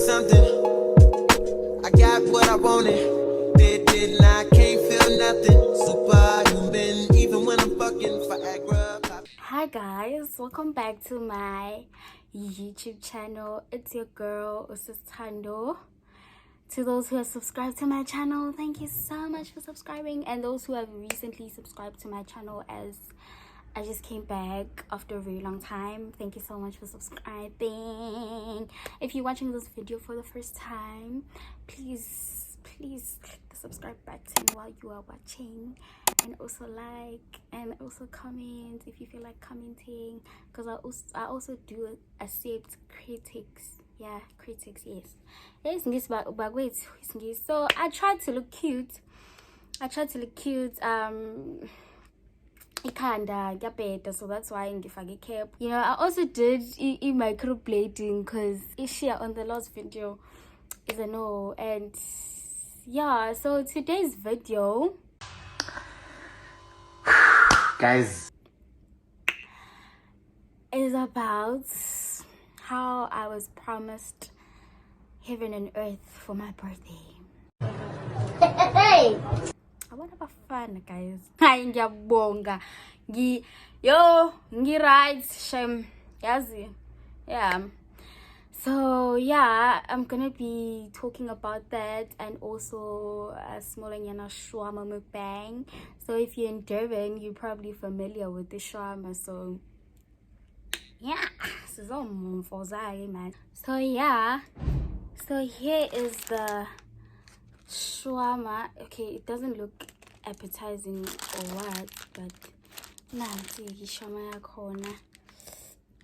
something. I got what I wanted. Did I can't feel nothing. Superhuman, even when I'm fucking Viagra. Hi guys, welcome back to my YouTube channel. It's your girl Usistando. To those who have subscribed to my channel, thank you so much for subscribing, and those who have recently subscribed to my channel, as I just came back after a very long time, thank you so much for subscribing. If you're watching this video for the first time, please click the subscribe button while you are watching, and also like and also comment if you feel like commenting, because I also do accept critics. Yeah, critics, yes. But wait, so I tried to look cute. Ikhanda ngiyabheda, so that's why ngifake cap. You know, I also did microblading because Ishia on the last video is a no. And yeah, so today's video, Guys, is about how I was promised heaven and earth for my birthday. Hey! I want to have fun, guys. Hayi ngiyabonga. Right, shem. Yazi. Yeah. So yeah, I'm gonna be talking about that, and also a small Shwarma Mukbang. So if you're in Durban, you're probably familiar with the shawarma. So yeah, this is all for man. So yeah, so here is the shawarma. Okay, it doesn't look appetizing or what, but nanti shawarma yakhona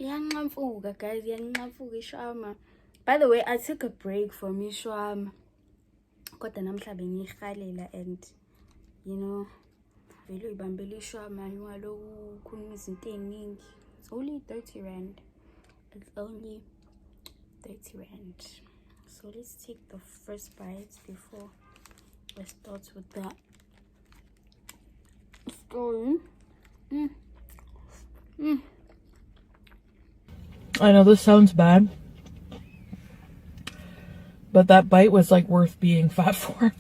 iyanqamfuka, guys, iyanqamfuka shawarma. By the way, I took a break from shawarma kodwa namhla bengiyihalela, and you know, vele ibambele shawarma ngaloku khuluma izinto eziningi. It's only 30 rand. It's only 30 rand. So let's take the first bite before I start with the story. I know this sounds bad, but that bite was like worth being fat for.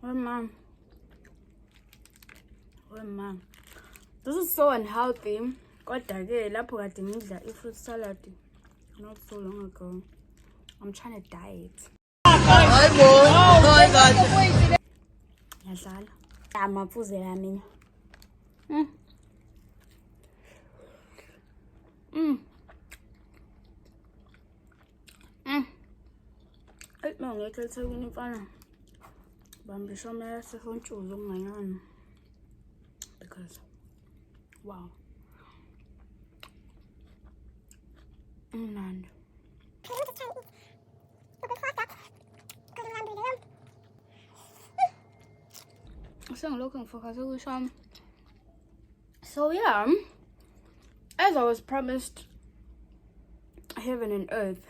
Oh man. This is so unhealthy. Kodwa ke lapho kade ngidla fruit salad not so long ago. I'm trying to diet. Yadlala. Amaphuze mina. Ay mangekho eThekwini mfana. Bambisha mela sefontshuzo unganyana. Because wow. None. So I'm looking for some. So yeah, as I was promised heaven and earth.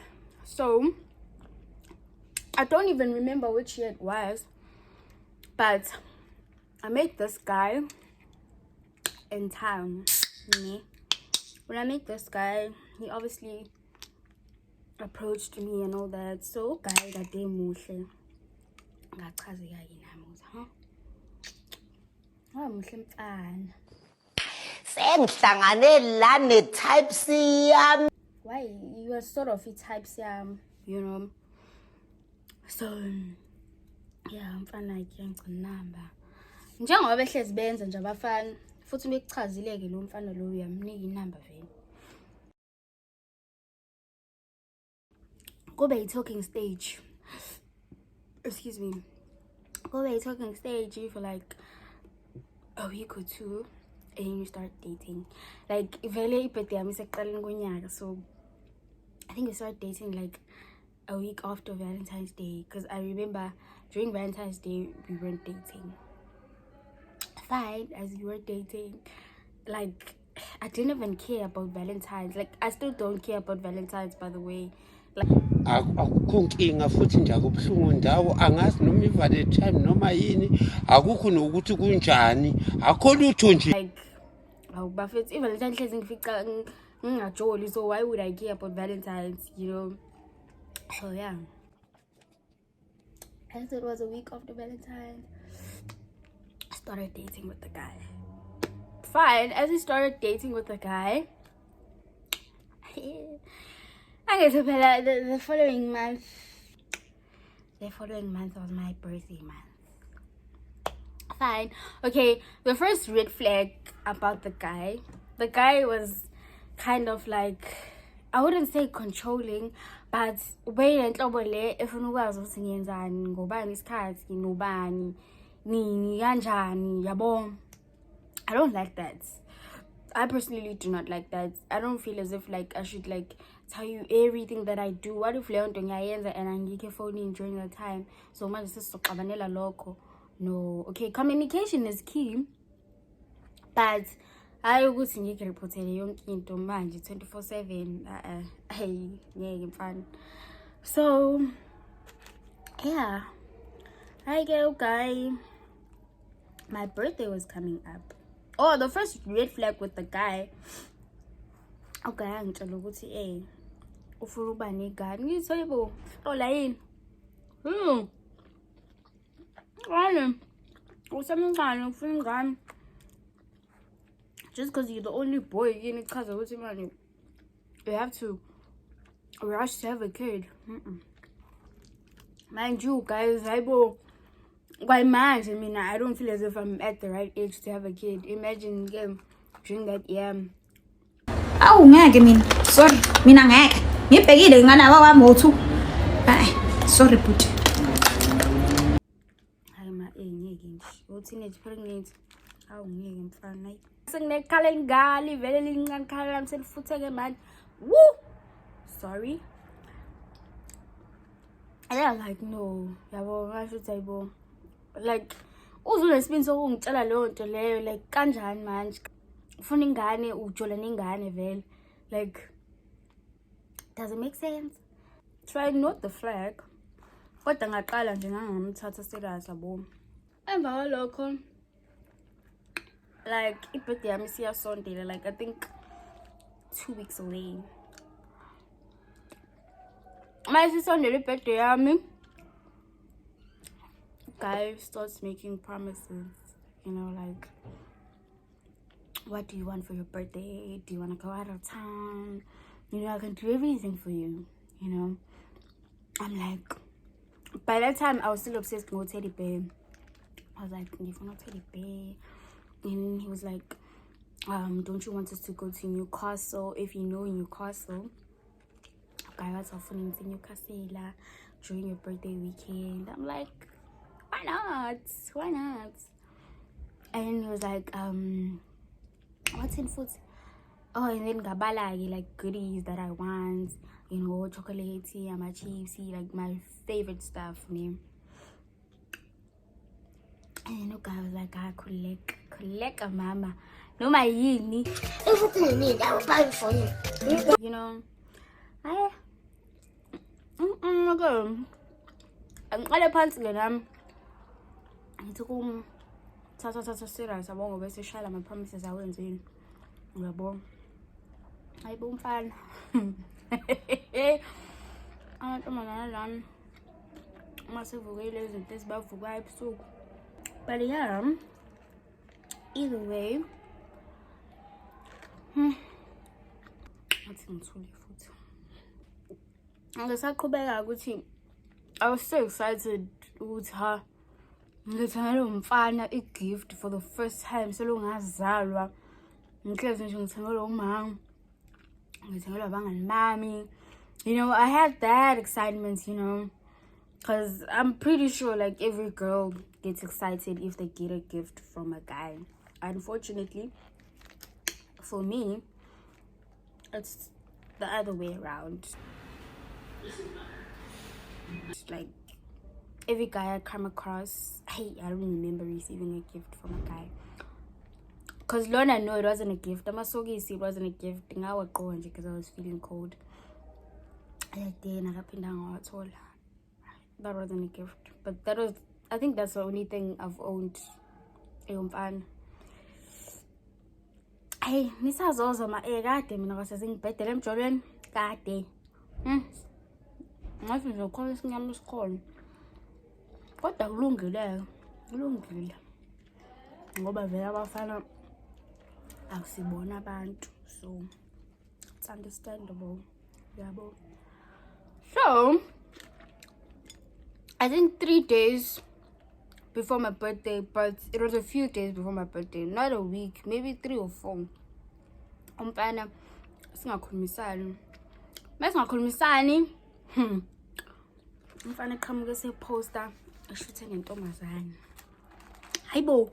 So I don't even remember which year it was, but I met this guy in town. When I met this guy, he obviously approached me and all that. So guy that day muhle ngachazeka yini amuza, huh? Muhle mfana. Sengihlangane la ne type C yami. Why you are sort of a type C, you know. So yeah, mfana ngiyangcina namba. Njengoba behlezi benza nje abafana, futhi bekuchazileke lo mfana lo uyamnika inamba vele. Go by talking stage. Excuse me. Go by talking stage for like a week or two, and you start dating. Like vele ibirthday yami sekuqaleni konyaka, so I think we started dating like a week after Valentine's Day, because I remember during Valentine's Day we weren't dating. Fine, as we were dating, like I didn't even care about Valentine's. Like I still don't care about Valentine's, by the way. Like akukho nkinga futhi nje akubuhlungu ndawo, angazi noma i-Valentine noma yini, akukho nokuthi kunjani, akho lutho nje. Like bafethu i-Valentine hlezi ngifica Jolly, so why would I care about Valentine's, you know? So yeah, as it was a week after Valentine's, I started dating with the guy. Fine, as we started dating with the guy, I get to pay that the following month. The following month was my birthday month. Fine. Okay, the first red flag about the guy was kind of like, I wouldn't say controlling, but way enhlobo le efuna ukwazi ukuthi ngiyenzani, ngobani isikhathi, nobani, nini kanjani, yabo. I don't like that. I personally do not like that. I don't feel as if like I should like tell you everything that I do. What if leyo nto ngiyayenza and angike phoning during the time? So manje sesizoxabanela lokho. No. Okay, communication is key. But hayi ukuthi ngike reportele yonke into manje 24/7. Hey, ngeke mfana. So yeah. Hi girl guy. My birthday was coming up. Oh, the first red flag with the guy. Okay, angitshela ukuthi ufuna ukuba negani. Ngithe yebo, ola yini? Why? Usemncane ufuna ingane. Just because you're the only boy, yini chaza ukuthi manje you have to rush to have a kid. Mind you guys, hayibo. Why manje mina I don't feel as if I'm at the right age to have a kid. Imagine during that year. Awu ngeke mina. Sorry, mina ngeke. Ngibhekile ngana wami ngo2. Sorry but. Hayi ma ngeke nje. Teenage pregnant. Awu ngeke mfana. Senginekhala lingali vele lincane khala lami selifutheke manje. Woo! Sorry. And I'm like, no. Yabo, I should say bo. Like uzunesibini sokungitshela leyo nto leyo like kanjani manje ufuna ingane ujola nengane vele like does it make sense? Try not the flag kodwa ngaqala nje ngamthatha serious yabo. Emva kwalokho like ibirthday yami siyasondela like I think 2 weeks away. Mase sisondela ibirthday yami. Guy starts making promises, you know, like, what do you want for your birthday? Do you want to go out of town? You know, I can do everything for you, you know. I'm like, by that time I was still obsessed with teddy bear. I was like, if not teddy bear. And he was like, don't you want us to go to Newcastle? If you know Newcastle, guy was offering to Newcastle during your birthday weekend. I'm like, why not? Why not? And he was like, what's in food? Oh, and then gabala like goodies that I want, you know, chocolatey, I'm a cheesy, like my favorite stuff. And then the guy was like, I collect a mama. No my yini. Everything you need, I will buy it for you. You know, okay. I'm gonna pants again. Ngithukum thatha serious yabo ngoba seshala my promises awenzini yabo. Hayibo mfana. Amantombazana lami masivukile izinto esibavukayo ebusuku. But yeah, either way, athi ngithule futhi. Ngisaqhubeka ukuthi I was so excited ukuthi ngithengele umfana gift for the first time selongazalwa. Ngihlezi nje ngithengele umama. Ngithengele abangani bami. You know, I had that excitement, you know, because I'm pretty sure like every girl gets excited if they get a gift from a guy. Unfortunately, for me, it's the other way around. It's like every guy I come across, I don't remember receiving a gift from a guy. Because Lord, I know it wasn't a gift. I'm so it wasn't a gift. I was going because I was feeling cold. That wasn't a gift. But that was, I think that's the only thing I've owned. Hey, nisazozo ma kade mina kwase singibhedela emjolweni kade. Ngathi nje khona isinyama isikhona. Kodwa kulungile. Kulungile. Ngoba vele abafana akusibona abantu. So it's understandable. Yabo. So I think 3 days before my birthday, but it was a few days before my birthday, not a week, maybe 3 or 4. Umfana singakhulumisani. Masingakhulumisani. Umfana eqhamuke seposter eshuthe nentombazane. Hayibo.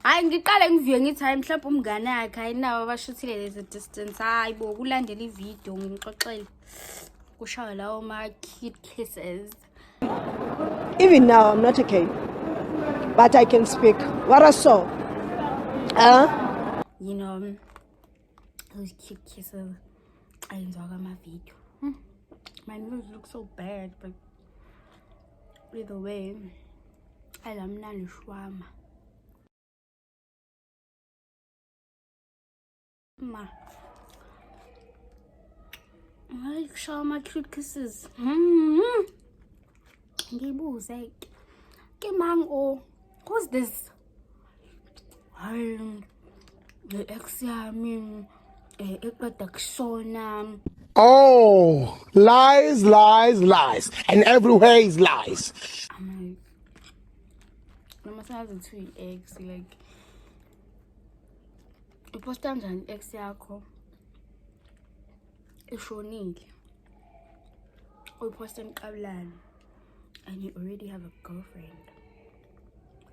Hayi ngiqale ngiviye ngithi hayi mhlawumbe umngane yakhe ayinawo abashuthile lezi distance. Hayibo kulandela ivideo ngimxoxele. Kushawa lawo ma cute kisses. Even now, I'm not okay. But I can speak. What I saw. You know, those cute kisses. I enjoy my video. My nose looks so bad, but either way, I am not Shwarma. Ma. I like Shwarma cute kisses. Ngibuze ke mango, who's this? The ex yami eqeda kushona. Oh, lies, lies, lies. And everywhere is lies. I'm like, noma sazi two ex, like uposta njani ex yakho eshonile, uposta emqabulani, and you already have a girlfriend.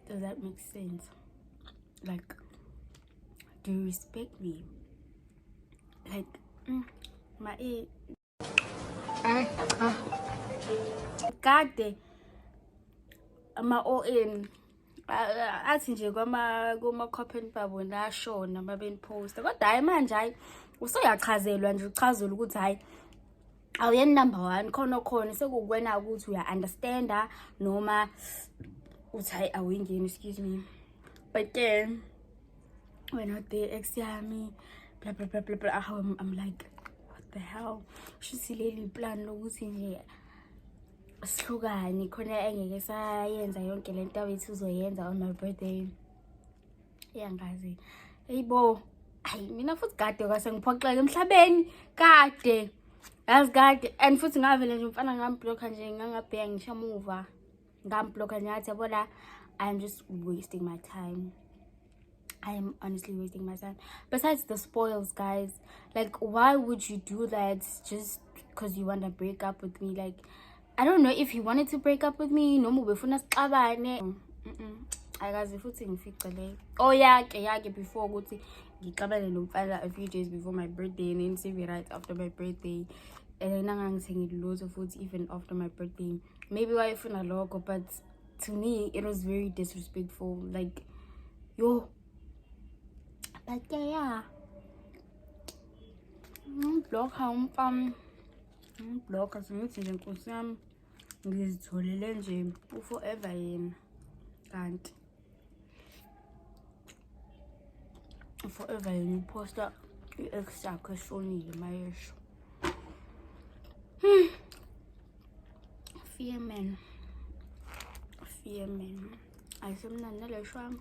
Does that make sense? Like, do you respect me? Like, my God, I'm all in. Athi nje kuma comment babo nashona babeni post. Kodwa hayi manje hayi usoyachazelwa nje uchazela ukuthi hayi awuyeni number 1 khona sekukwena ukuthi uya understanda noma uthi hayi awuyingeni, excuse me. But then when out there ex yami blah blah blah blah blah, I'm like, what the hell? Shusileli plan lokuthi nje sihlukani khona engeke sayenza yonke lento awethu uzoyenza on my birthday. Yangazi eyibo, hayi mina futhi kade kwase ngiphoxeka emhlabeni kade. Yazi kade, and futhi ngavele nje mfana ngamblock nje ngangabheka ngisho muva. Ngamblock nje ngathi yabona I'm just wasting my time. I am honestly wasting my time. Besides the spoils, guys, like why would you do that just because you want to break up with me? Like, I don't know if he wanted to break up with me. No more before sixabane. Akazi futhi ngificele. Oh yake before ukuthi ngixabane nomfana a few days before my birthday and then say right after my birthday. And then angangithengile loads of foods even after my birthday. Maybe why ifuna lokho, but to me it was very disrespectful. Like, yo. But yeah. Block umfam. Block asimuthi nje nkosi yami. Ngizitholele nje forever yena. Kanti forever yena uposta i-ex yakhe eshonile mayesho. Fear man. Ayisemnandi nale Shwarma.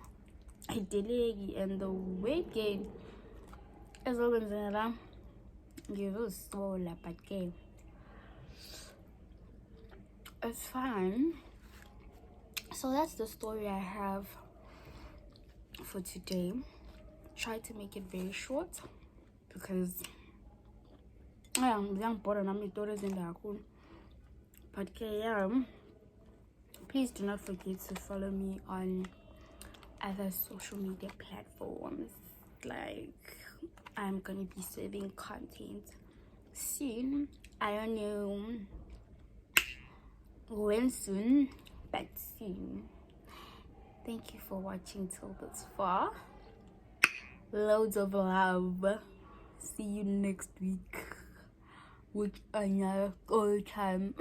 Ayideleki, and the weight gain ezokwenzeka la ngizosola, but ke it's fine. So that's the story I have for today. Try to make it very short because I'm bored and I'm stories in the but yeah, please do not forget to follow me on other social media platforms. Like, I'm gonna be serving content soon. I don't know when soon, but soon. Thank you for watching till this far. Loads of love. See you next week with another all time.